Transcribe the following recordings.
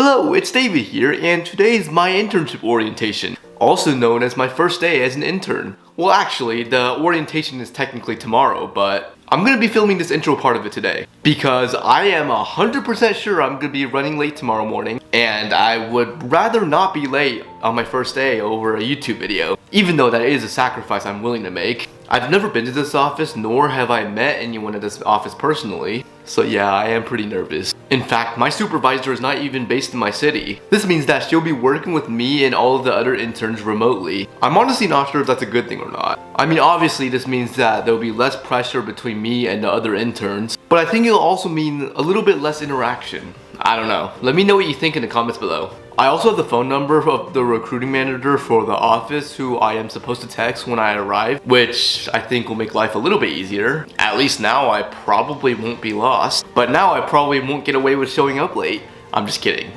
Hello, it's David here, and today is my internship orientation, also known as my first day as an intern. Well, actually, the orientation is technically tomorrow, but I'm gonna be filming this intro part of it today because I am 100% sure I'm gonna be running late tomorrow morning, and I would rather not be late on my first day over a YouTube video, even though that is a sacrifice I'm willing to make. I've never been to this office, nor have I met anyone at this office personally, so yeah, I am pretty nervous. In fact, my supervisor is not even based in my city. This means that she'll be working with me and all of the other interns remotely. I'm honestly not sure if that's a good thing or not. I mean, obviously this means that there'll be less pressure between me and the other interns, but I think it'll also mean a little bit less interaction. I don't know. Let me know what you think in the comments below. I also have the phone number of the recruiting manager for the office who I am supposed to text when I arrive, which I think will make life a little bit easier. At least now I probably won't be lost, but now I probably won't get away with showing up late. I'm just kidding.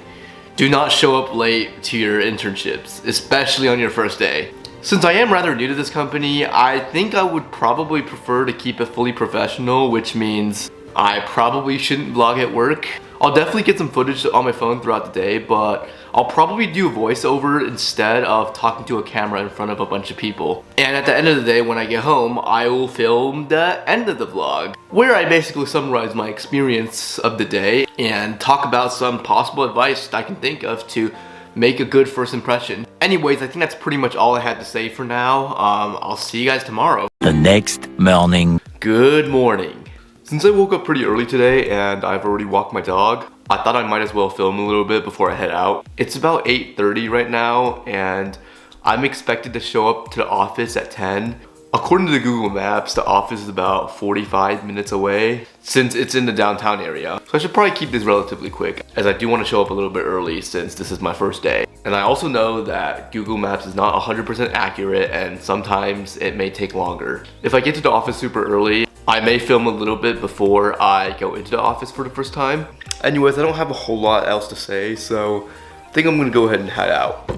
Do not show up late to your internships, especially on your first day. Since I am rather new to this company, I think I would probably prefer to keep it fully professional, which means I probably shouldn't vlog at work. I'll definitely get some footage on my phone throughout the day, but I'll probably do a voiceover instead of talking to a camera in front of a bunch of people. And at the end of the day, when I get home, I will film the end of the vlog, where I basically summarize my experience of the day and talk about some possible advice I can think of to make a good first impression. Anyways, I think that's pretty much all I had to say for now. I'll see you guys tomorrow. The next morning. Good morning. Since I woke up pretty early today and I've already walked my dog, I thought I might as well film a little bit before I head out. It's about 8:30 right now and I'm expected to show up to the office at 10. According to the Google Maps, the office is about 45 minutes away since it's in the downtown area. So I should probably keep this relatively quick as I do want to show up a little bit early since this is my first day. And I also know that Google Maps is not 100% accurate and sometimes it may take longer. If I get to the office super early, I may film a little bit before I go into the office for the first time. Anyways, I don't have a whole lot else to say, so I think I'm gonna go ahead and head out.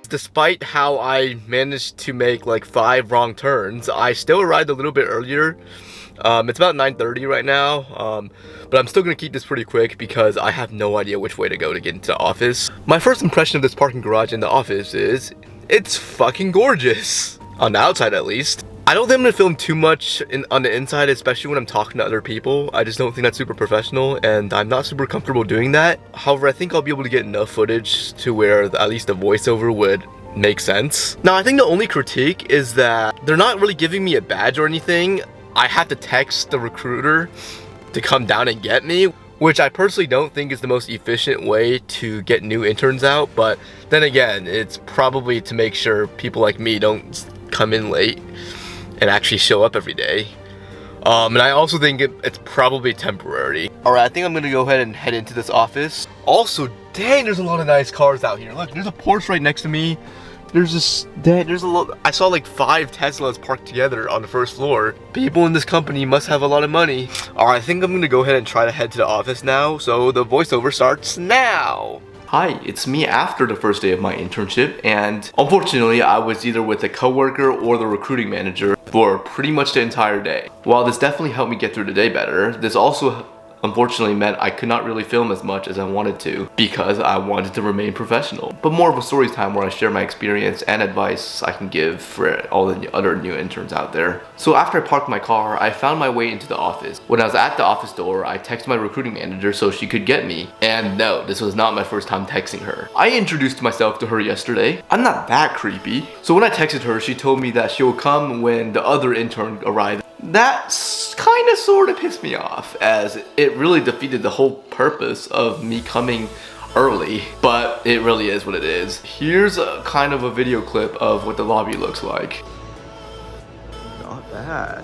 Despite how I managed to make like 5 wrong turns, I still arrived a little bit earlier. It's about 9:30 right now, but I'm still gonna keep this pretty quick because I have no idea which way to go to get into the office. My first impression of this parking garage in the office is it's fucking gorgeous. On the outside at least. I don't think I'm gonna film too much on the inside, especially when I'm talking to other people. I just don't think that's super professional and I'm not super comfortable doing that. However, I think I'll be able to get enough footage to where at least the voiceover would make sense. Now, I think the only critique is that they're not really giving me a badge or anything. I have to text the recruiter to come down and get me, which I personally don't think is the most efficient way to get new interns out. But then again, it's probably to make sure people like me don't come in late and actually show up every day. And I also think it's probably temporary. Alright, I think I'm gonna go ahead and head into this office. Also, dang, there's a lot of nice cars out here. Look, there's a Porsche right next to me. There's a lot. I saw like 5 Teslas parked together on the first floor. People in this company must have a lot of money. Alright, I think I'm gonna go ahead and try to head to the office now, so the voiceover starts now. Hi, it's me after the first day of my internship, and unfortunately I was either with a coworker or the recruiting manager for pretty much the entire day. While this definitely helped me get through the day better, this also unfortunately meant I could not really film as much as I wanted to because I wanted to remain professional. But more of a story time where I share my experience and advice I can give for all the other new interns out there. So after I parked my car, I found my way into the office. When I was at the office door, I texted my recruiting manager so she could get me. And no, this was not my first time texting her. I introduced myself to her yesterday. I'm not that creepy. So when I texted her, she told me that she will come when the other intern arrives. That's kind of sort of pissed me off, as it really defeated the whole purpose of me coming early, but it really is what it is. Here's a kind of a video clip of what the lobby looks like. Not bad.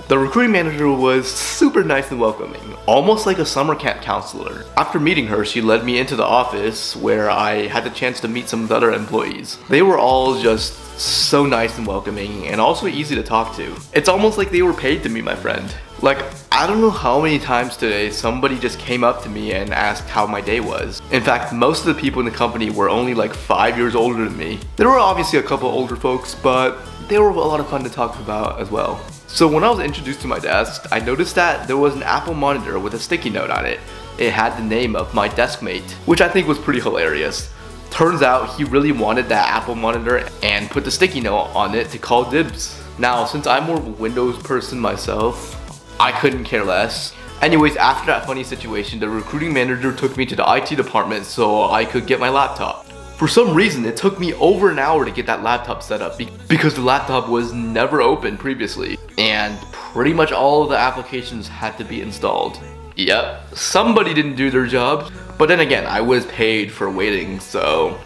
The recruiting manager was super nice and welcoming, almost like a summer camp counselor. After meeting her, she led me into the office where I had the chance to meet some of the other employees. They were all just so nice and welcoming and also easy to talk to. It's almost like they were paid to meet my friend. Like, I don't know how many times today somebody just came up to me and asked how my day was. In fact, most of the people in the company were only like 5 years older than me. There were obviously a couple older folks, but they were a lot of fun to talk about as well. So when I was introduced to my desk, I noticed that there was an Apple monitor with a sticky note on it. It had the name of my desk mate, which I think was pretty hilarious. Turns out he really wanted that Apple monitor and put the sticky note on it to call dibs. Now, since I'm more of a Windows person myself, I couldn't care less. Anyways, after that funny situation, the recruiting manager took me to the IT department so I could get my laptop. For some reason, it took me over an hour to get that laptop set up because the laptop was never opened previously, and pretty much all of the applications had to be installed. Yep, somebody didn't do their job. But then again, I was paid for waiting, so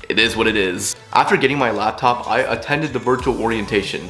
it is what it is. After getting my laptop, I attended the virtual orientation.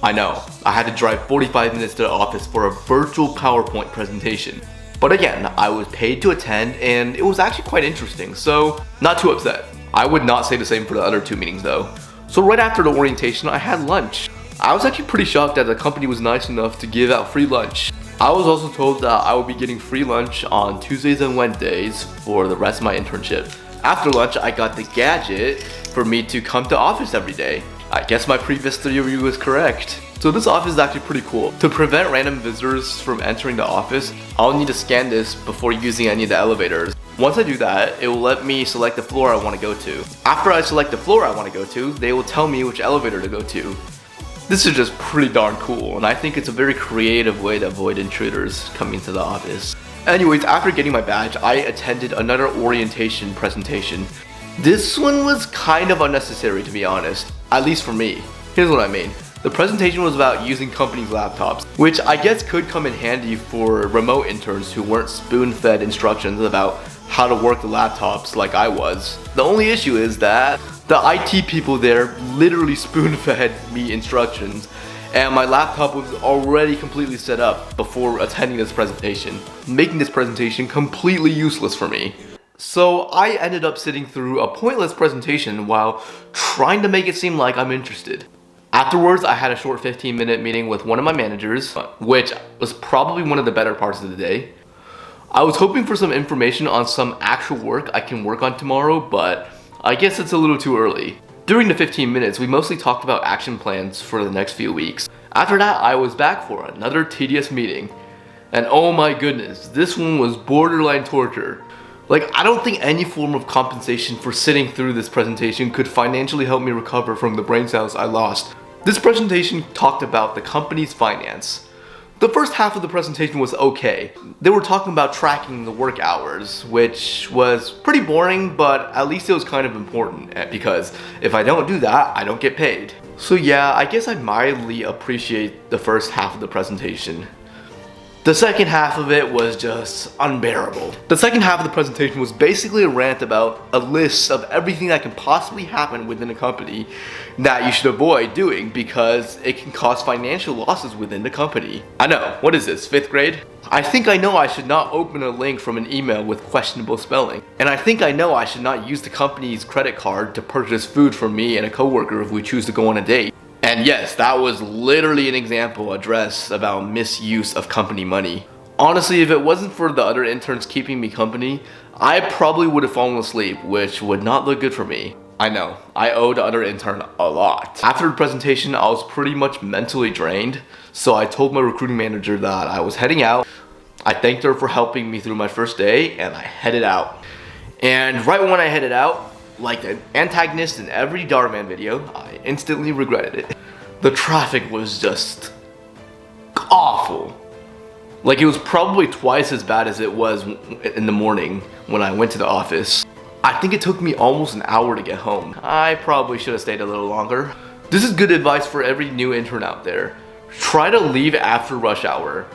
I know, I had to drive 45 minutes to the office for a virtual PowerPoint presentation. But again, I was paid to attend and it was actually quite interesting, so not too upset. I would not say the same for the other 2 meetings though. So right after the orientation, I had lunch. I was actually pretty shocked that the company was nice enough to give out free lunch. I was also told that I would be getting free lunch on Tuesdays and Wednesdays for the rest of my internship. After lunch, I got the gadget for me to come to office every day. I guess my previous theory was correct. So this office is actually pretty cool. To prevent random visitors from entering the office, I'll need to scan this before using any of the elevators. Once I do that, it will let me select the floor I want to go to. After I select the floor I want to go to, they will tell me which elevator to go to. This is just pretty darn cool, and I think it's a very creative way to avoid intruders coming to the office. Anyways, after getting my badge, I attended another orientation presentation. This one was kind of unnecessary, to be honest, at least for me. Here's what I mean. The presentation was about using companies' laptops, which I guess could come in handy for remote interns who weren't spoon-fed instructions about how to work the laptops like I was. The only issue is that the IT people there literally spoon-fed me instructions, and my laptop was already completely set up before attending this presentation, making this presentation completely useless for me. So I ended up sitting through a pointless presentation while trying to make it seem like I'm interested. Afterwards, I had a short 15-minute meeting with one of my managers, which was probably one of the better parts of the day. I was hoping for some information on some actual work I can work on tomorrow, but I guess it's a little too early. During the 15 minutes, we mostly talked about action plans for the next few weeks. After that, I was back for another tedious meeting. And oh my goodness, this one was borderline torture. Like, I don't think any form of compensation for sitting through this presentation could financially help me recover from the brain cells I lost. This presentation talked about the company's finance. The first half of the presentation was okay. They were talking about tracking the work hours, which was pretty boring, but at least it was kind of important because if I don't do that, I don't get paid. So yeah, I guess I mildly appreciate the first half of the presentation. The second half of it was just unbearable. The second half of the presentation was basically a rant about a list of everything that can possibly happen within a company that you should avoid doing because it can cause financial losses within the company. I know, what is this, 5th grade? I think I know I should not open a link from an email with questionable spelling. And I think I know I should not use the company's credit card to purchase food for me and a coworker if we choose to go on a date. And yes, that was literally an example addressed about misuse of company money. Honestly, if it wasn't for the other interns keeping me company, I probably would have fallen asleep, which would not look good for me. I know, I owe the other intern a lot. After the presentation, I was pretty much mentally drained, so I told my recruiting manager that I was heading out. I thanked her for helping me through my first day, and I headed out. And right when I headed out, like the antagonist in every Darman video, I instantly regretted it. The traffic was just awful. Like, it was probably twice as bad as it was in the morning when I went to the office. I think it took me almost an hour to get home. I probably should have stayed a little longer. This is good advice for every new intern out there. Try to leave after rush hour,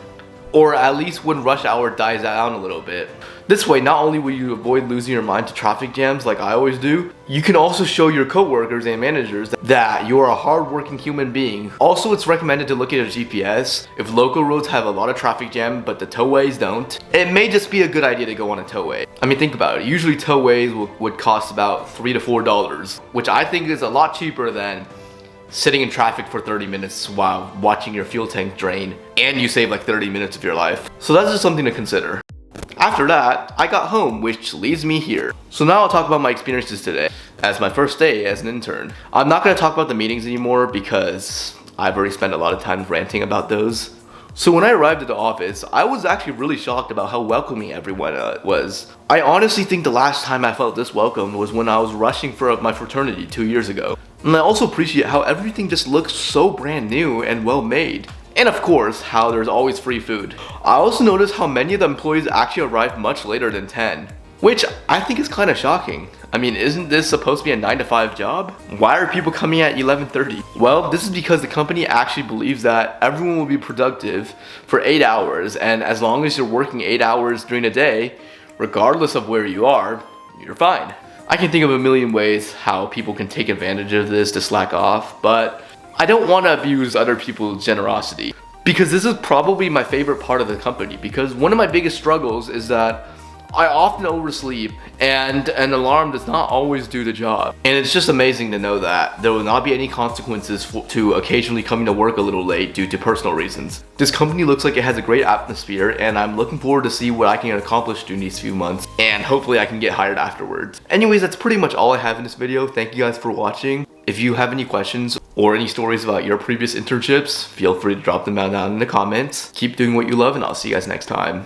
or at least when rush hour dies down a little bit. This way, not only will you avoid losing your mind to traffic jams like I always do, you can also show your coworkers and managers that you are a hard-working human being. Also, it's recommended to look at your GPS. If local roads have a lot of traffic jam, but the tollways don't, it may just be a good idea to go on a tollway. I mean, think about it. Usually tollways would cost about $3 to $4, which I think is a lot cheaper than sitting in traffic for 30 minutes while watching your fuel tank drain, and you save like 30 minutes of your life. So that's just something to consider. After that, I got home, which leads me here. So now I'll talk about my experiences today as my first day as an intern. I'm not going to talk about the meetings anymore because I've already spent a lot of time ranting about those. So when I arrived at the office, I was actually really shocked about how welcoming everyone was. I honestly think the last time I felt this welcomed was when I was rushing for my fraternity 2 years ago. And I also appreciate how everything just looks so brand new and well made. And of course, how there's always free food. I also noticed how many of the employees actually arrived much later than 10. Which I think is kind of shocking. I mean, isn't this supposed to be a 9 to 5 job? Why are people coming at 11:30? Well, this is because the company actually believes that everyone will be productive for 8 hours, and as long as you're working 8 hours during the day, regardless of where you are, you're fine. I can think of a million ways how people can take advantage of this to slack off, but I don't want to abuse other people's generosity. Because this is probably my favorite part of the company, because one of my biggest struggles is that I often oversleep, and an alarm does not always do the job. And it's just amazing to know that there will not be any consequences to occasionally coming to work a little late due to personal reasons. This company looks like it has a great atmosphere, and I'm looking forward to see what I can accomplish during these few months, and hopefully I can get hired afterwards. Anyways, that's pretty much all I have in this video. Thank you guys for watching. If you have any questions or any stories about your previous internships, feel free to drop them down in the comments. Keep doing what you love, and I'll see you guys next time.